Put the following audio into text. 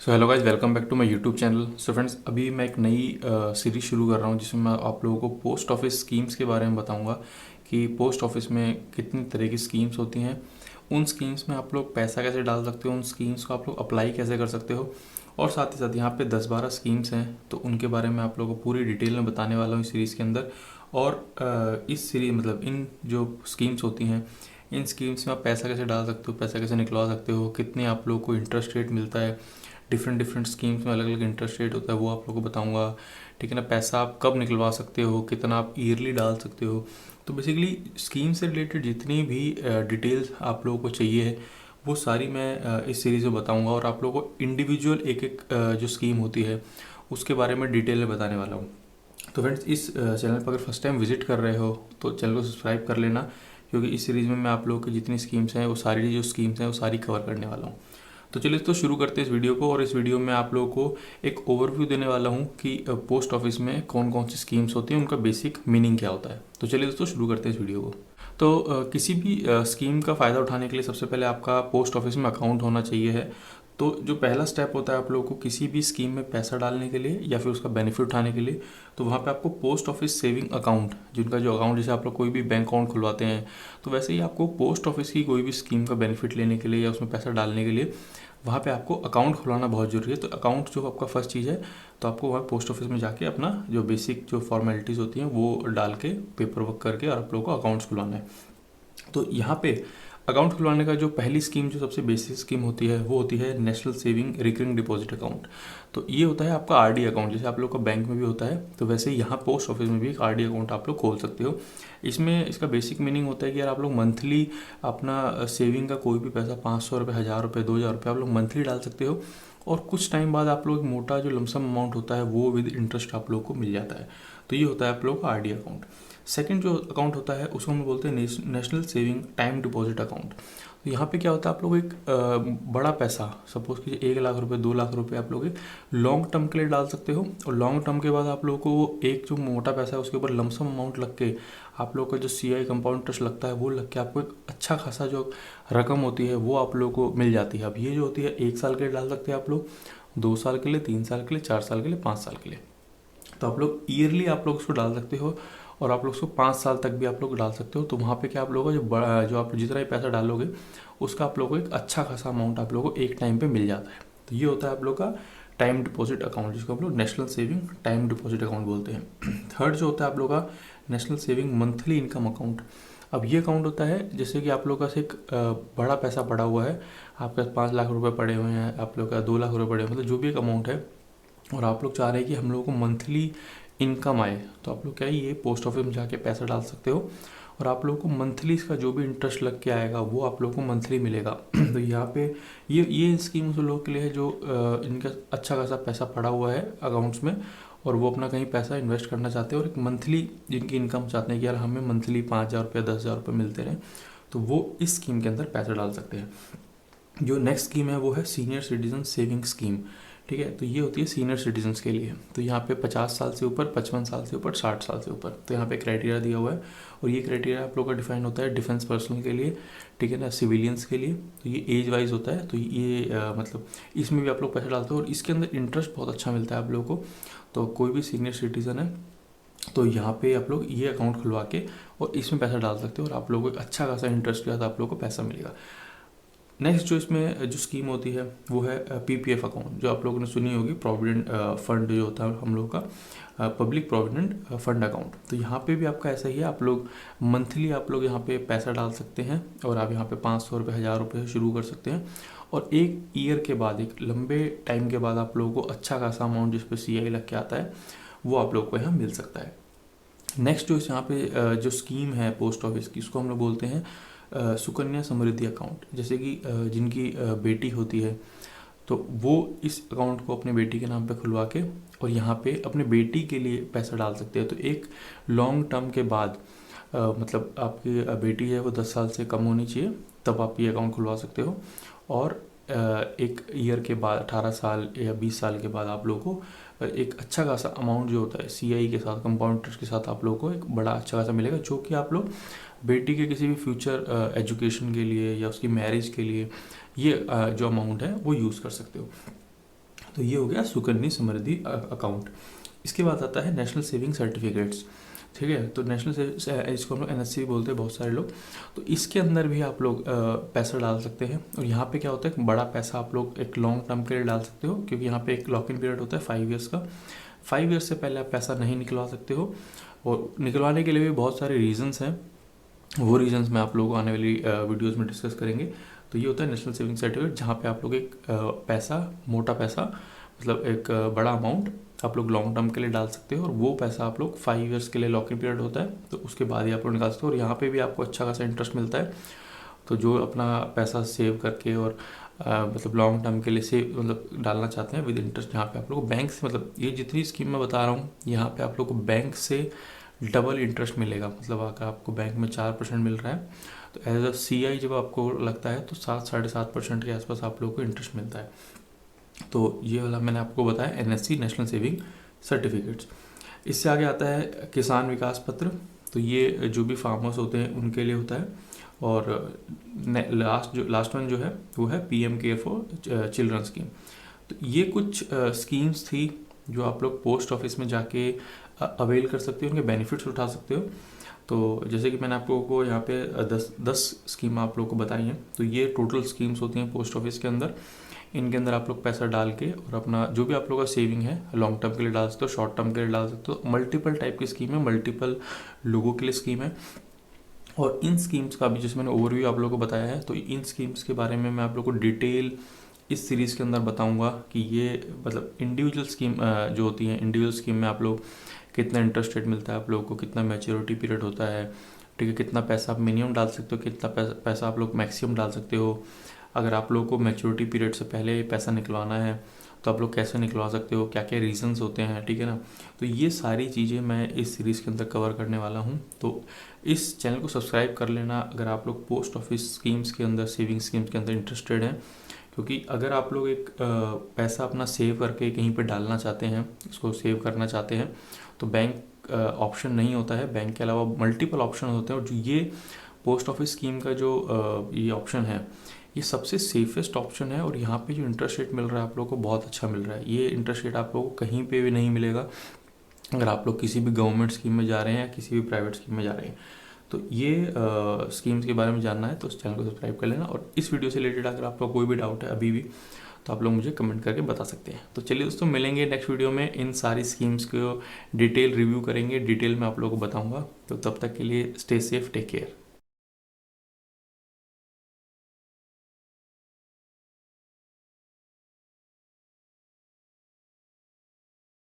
So hello guys, welcome back to my YouTube channel. So friends, अभी मैं एक नई सीरीज शुरू कर रहा हूँ जिसमें मैं आप लोगों को पोस्ट ऑफिस स्कीम्स के बारे में बताऊँगा कि पोस्ट ऑफिस में कितनी तरह की स्कीम्स होती हैं, उन स्कीम्स में आप लोग पैसा कैसे डाल सकते हो, उन स्कीम्स को आप लोग अप्लाई कैसे कर सकते हो, और साथ ही साथ यहाँ पे 10-12 स्कीम्स हैं तो उनके बारे में आप लोगों को पूरी डिटेल में बताने वाला हूँ इस सीरीज़ के अंदर। और इस सीरीज मतलब इन जो स्कीम्स होती हैं, इन स्कीम्स में आप पैसा कैसे डाल सकते हो, पैसा कैसे निकलवा सकते हो, कितने आप लोगों को इंटरेस्ट रेट मिलता है, डिफरेंट डिफरेंट स्कीम्स में अलग अलग इंटरेस्ट रेट होता है, वो आप लोगों को बताऊंगा। ठीक है ना, पैसा आप कब निकलवा सकते हो, कितना आप ईयरली डाल सकते हो। तो बेसिकली स्कीम से रिलेटेड जितनी भी डिटेल्स आप लोगों को चाहिए वो सारी मैं इस सीरीज़ में बताऊंगा, और आप लोगों को इंडिविजुअल एक एक जो स्कीम होती है उसके बारे में डिटेल में बताने वाला हूँ। तो फ्रेंड्स, इस चैनल पर अगर फर्स्ट टाइम विजिट कर रहे हो तो चैनल को सब्सक्राइब कर लेना, क्योंकि इस सीरीज़ में मैं आप लोगों की जितनी स्कीम्स हैं वो सारी जो स्कीम्स हैं वो सारी कवर करने वाला हूँ। तो चलिए तो शुरू करते हैं इस वीडियो को। और इस वीडियो में आप लोगों को एक ओवरव्यू देने वाला हूँ कि पोस्ट ऑफिस में कौन कौन सी स्कीम्स होती हैं, उनका बेसिक मीनिंग क्या होता है। तो चलिए दोस्तों शुरू करते हैं इस वीडियो को। तो किसी भी स्कीम का फ़ायदा उठाने के लिए सबसे पहले आपका पोस्ट ऑफिस में अकाउंट होना चाहिए है। तो जो पहला स्टेप होता है आप लोगों को किसी भी स्कीम में पैसा डालने के लिए या फिर उसका बेनिफिट उठाने के लिए, तो वहाँ पे आपको पोस्ट ऑफिस सेविंग अकाउंट, जिनका जो अकाउंट, जैसे आप लोग कोई भी बैंक अकाउंट खुलवाते हैं, तो वैसे ही आपको पोस्ट ऑफिस की कोई भी स्कीम का बेनिफिट लेने के लिए या उसमें पैसा डालने के लिए वहाँ पे आपको अकाउंट खुलवाना बहुत ज़रूरी है। तो अकाउंट जो आपका फर्स्ट चीज़ है, तो आपको वहाँ पोस्ट ऑफिस में जाके अपना जो बेसिक जो फॉर्मेलिटीज़ होती हैं वो डाल के पेपर वर्क करके और आप लोगों को अकाउंट्स खुलवाना है। तो यहाँ पे अकाउंट खुलवाने का जो पहली स्कीम, जो सबसे बेसिक स्कीम होती है, वो होती है national saving recurring deposit account. तो ये होता है आपका आरडी अकाउंट, जैसे आप लोग का बैंक में भी होता है, तो वैसे ही यहाँ पोस्ट ऑफिस में भी एक आरडी अकाउंट आप लोग खोल सकते हो। इसमें इसका बेसिक मीनिंग होता है कि यार आप लोग मंथली अपना सेविंग का कोई भी पैसा, 500 रुपये, 1000 रुपये, 2000 रुपये आप लोग मंथली डाल सकते हो, और कुछ टाइम बाद आप लोग मोटा जो लमसम अमाउंट होता है वो विद इंटरेस्ट आप लोग को मिल जाता है। तो ये होता है आप लोग का आरडी अकाउंट। सेकंड जो अकाउंट होता है उसको हम बोलते हैं national saving time deposit account. तो यहाँ पे क्या होता है, आप लोग एक बड़ा पैसा, सपोज कीजिए 1 लाख रुपए, 2 लाख रुपए आप लोग एक लॉन्ग टर्म के लिए डाल सकते हो, और लॉन्ग टर्म के बाद आप लोगों को वो एक जो मोटा पैसा है उसके ऊपर लमसम अमाउंट लग के आप लोग का जो सीआई कंपाउंड इंटरेस्ट लगता है वो लग के आपको एक अच्छा खासा जो रकम होती है वो आप लोगों को मिल जाती है। अब ये जो होती है 1 साल के लिए डाल सकते हैं आप लोग, 2 साल के लिए, 3 साल के लिए, 4 साल के लिए, 5 साल के लिए। तो आप लोग ईयरली आप लोग उसको डाल सकते हो, और आप लोग उसको 5 साल तक भी आप लोग डाल सकते हो। तो वहाँ पे क्या आप लोगों को जो बड़ा, जो आप जितना ही पैसा डालोगे उसका आप लोगों को एक अच्छा खासा अमाउंट आप लोगों को एक टाइम पे मिल जाता है। तो ये होता है आप लोग का टाइम डिपॉजिट अकाउंट, जिसको आप लोग national saving time deposit account बोलते हैं। थर्ड जो होता है आप लोग का national saving monthly income account. अब ये अकाउंट होता है जैसे कि आप लोग का एक बड़ा पैसा पड़ा हुआ है, आपके पास 5 लाख रुपए पड़े हुए हैं, आप लोग का 2 लाख रुपए पड़े हुए हैं, मतलब जो भी एक अमाउंट है, और आप लोग चाह रहे हैं कि हम लोगों को मंथली इनकम आए, तो आप लोग क्या है, ये पोस्ट ऑफिस में जाके पैसा डाल सकते हो, और आप लोगों को मंथली इसका जो भी इंटरेस्ट लग के आएगा वो आप लोगों को मंथली मिलेगा। तो यहाँ पे ये स्कीम उन लोगों के लिए है जो इनका अच्छा खासा पैसा पड़ा हुआ है अकाउंट्स में, और वो अपना कहीं पैसा इन्वेस्ट करना चाहते हैं, और एक मंथली जिनकी इनकम चाहते हैं कि यार हमें मंथली 5,000 रुपये, 10,000 रुपये मिलते रहें, तो वो इस स्कीम के अंदर पैसा डाल सकते हैं। जो नेक्स्ट स्कीम है वो है सीनियर सिटीजन सेविंग स्कीम। ठीक है, तो ये होती है सीनियर सिटीजन्स के लिए। तो यहाँ पे 50 साल से ऊपर, 55 साल से ऊपर, 60 साल से ऊपर, तो यहाँ पे क्राइटेरिया दिया हुआ है, और ये क्राइटेरिया आप लोग का डिफाइन होता है डिफेंस पर्सनल के लिए, ठीक है ना, सिविलियंस के लिए। तो ये एज वाइज होता है, तो ये मतलब इसमें भी आप लोग पैसा डालते हो, और इसके अंदर इंटरेस्ट बहुत अच्छा मिलता है आप लोगों को। तो कोई भी सीनियर सिटीजन है तो यहाँ पे आप लोग ये अकाउंट खुलवा के और इसमें पैसा डाल सकते हो, और आप लोगों को एक अच्छा खासा इंटरेस्ट के साथ आप लोगों को पैसा मिलेगा। नेक्स्ट जो इसमें जो स्कीम होती है वो है पीपीएफ अकाउंट, जो आप लोगों ने सुनी होगी, प्रोविडेंट फंड जो होता है हम लोग का, पब्लिक प्रोविडेंट फंड अकाउंट। तो यहाँ पे भी आपका ऐसा ही है, आप लोग मंथली आप लोग यहाँ पे पैसा डाल सकते हैं, और आप यहाँ पे 500 रुपये, 1000 रुपये शुरू कर सकते हैं, और एक ईयर के बाद, एक लंबे टाइम के बाद आप लोगों को अच्छा खासा अमाउंट जिस पे सीआई लग के आता है वो आप लोग को यहाँ मिल सकता है। नेक्स्ट जो यहाँ पे जो स्कीम है पोस्ट ऑफिस की, उसको हम लोग बोलते हैं सुकन्या समृद्धि अकाउंट। जैसे कि जिनकी बेटी होती है तो वो इस अकाउंट को अपने बेटी के नाम पे खुलवा के और यहाँ पे अपने बेटी के लिए पैसा डाल सकते हैं। तो एक लॉन्ग टर्म के बाद मतलब आपकी बेटी है वो 10 साल से कम होनी चाहिए, तब आप ये अकाउंट खुलवा सकते हो, और एक ईयर के बाद, 18 साल या 20 साल के बाद आप लोगों को एक अच्छा खासा अमाउंट जो होता है सीआई के साथ, कंपाउंड इंटरेस्ट के साथ आप लोगों को एक बड़ा अच्छा खासा मिलेगा, जो कि आप लोग बेटी के किसी भी फ्यूचर एजुकेशन के लिए या उसकी मैरिज के लिए ये जो अमाउंट है वो यूज़ कर सकते हो। तो ये हो गया सुकन्या समृद्धि अकाउंट। इसके बाद आता है नेशनल सेविंग सर्टिफिकेट्स, ठीक है। तो नेशनल इसको हम लोग NSC भी बोलते हैं बहुत सारे लोग। तो इसके अंदर भी आप लोग पैसा डाल सकते हैं, और यहाँ पे क्या होता है, बड़ा पैसा आप लोग एक लॉन्ग टर्म के लिए डाल सकते हो, क्योंकि यहाँ पे एक लॉक इन पीरियड होता है 5 ईयर्स का। 5 ईयर्स से पहले आप पैसा नहीं निकलवा सकते हो, और निकलवाने के लिए भी बहुत सारे रीजंस हैं। वो रीजंस मैं आप लोगों को आने वाली वीडियोस में डिस्कस करेंगे। तो ये होता है नेशनल सेविंग सर्टिफिकेट, जहाँ पे आप लोग एक पैसा, मोटा पैसा, मतलब एक बड़ा अमाउंट आप लोग लॉन्ग टर्म के लिए डाल सकते हो, और वो पैसा आप लोग 5 ईयर्स के लिए लॉक इन पीरियड होता है, तो उसके बाद ही आप लोग निकाल सकते हो। और यहाँ पे भी आपको अच्छा खासा इंटरेस्ट मिलता है। तो जो अपना पैसा सेव करके और मतलब लॉन्ग टर्म के लिए सेव मतलब डालना चाहते हैं विद इंटरेस्ट, यहाँ पे आप लोग को बैंक से, मतलब ये जितनी स्कीम मैं बता रहा हूँ, यहाँ पे आप लोग को बैंक से डबल इंटरेस्ट मिलेगा। मतलब अगर आपको बैंक में 4% मिल रहा है, तो एज अ CI जब आपको लगता है तो 7-7.5% के आसपास आप लोगों को इंटरेस्ट मिलता है। तो ये वाला मैंने आपको बताया NSC नेशनल सेविंग सर्टिफिकेट्स। इससे आगे आता है किसान विकास पत्र। तो ये जो भी फार्मर्स होते हैं उनके लिए होता है। और लास्ट वन जो है वो है PM care for children scheme. तो ये कुछ स्कीम्स थी जो आप लोग पोस्ट ऑफिस में जाके अवेल कर सकते हो, उनके बेनिफिट्स उठा सकते हो। तो जैसे कि मैंने आप लोगों को यहाँ पे 10 स्कीम आप लोगों को बताई हैं। तो ये टोटल स्कीम्स होती हैं पोस्ट ऑफिस के अंदर। इनके अंदर आप लोग पैसा डाल के और अपना जो भी आप लोगों का सेविंग है लॉन्ग टर्म के लिए डाल सकते हो, शॉर्ट टर्म के लिए डाल सकते हो। मल्टीपल टाइप की स्कीम है, मल्टीपल लोगों के लिए स्कीम है। और इन स्कीम्स का भी जैसे मैंने ओवरव्यू आप लोगों को बताया है, तो इन स्कीम्स के बारे में मैं आप लोगों को डिटेल इस सीरीज़ के अंदर बताऊंगा कि ये मतलब इंडिविजुअल स्कीम जो होती है, इंडिविजुअल स्कीम में आप लोग कितना इंटरेस्ट रेट मिलता है, आप लोगों को कितना मैच्योरिटी पीरियड होता है, ठीक है, कितना पैसा आप मिनिमम डाल सकते हो, कितना पैसा आप लोग मैक्सिमम डाल सकते हो। अगर आप लोगों को मैच्योरिटी पीरियड से पहले पैसा निकलवाना है तो आप लोग कैसे निकलवा सकते हो, क्या क्या रीजंस होते हैं, ठीक है ना। तो ये सारी चीज़ें मैं इस सीरीज़ के अंदर कवर करने वाला हूँ। तो इस चैनल को सब्सक्राइब कर लेना अगर आप लोग पोस्ट ऑफिस स्कीम्स के अंदर, सेविंग स्कीम्स के अंदर इंटरेस्टेड हैं। क्योंकि अगर आप लोग एक पैसा अपना सेव करके कहीं पे डालना चाहते हैं, इसको सेव करना चाहते हैं, तो बैंक ऑप्शन नहीं होता है, बैंक के अलावा मल्टीपल ऑप्शन होते हैं। और जो ये पोस्ट ऑफिस स्कीम का जो ये ऑप्शन है, ये सबसे सेफेस्ट ऑप्शन है। और यहाँ पे जो इंटरेस्ट रेट मिल रहा है आप लोगों को बहुत अच्छा मिल रहा है। ये इंटरेस्ट रेट आप लोगों को कहीं पे भी नहीं मिलेगा अगर आप लोग किसी भी गवर्नमेंट स्कीम में जा रहे हैं या किसी भी प्राइवेट स्कीम में जा रहे हैं। तो ये स्कीम्स के बारे में जानना है तो इस चैनल को सब्सक्राइब कर लेना। और इस वीडियो से रिलेटेड अगर आपका कोई भी डाउट है अभी भी, तो आप लोग मुझे कमेंट करके बता सकते हैं। तो चलिए दोस्तों, मिलेंगे नेक्स्ट वीडियो में, इन सारी स्कीम्स को डिटेल रिव्यू करेंगे, डिटेल में आप लोगों को बताऊंगा। तो तब तक के लिए स्टे सेफ, टेक केयर।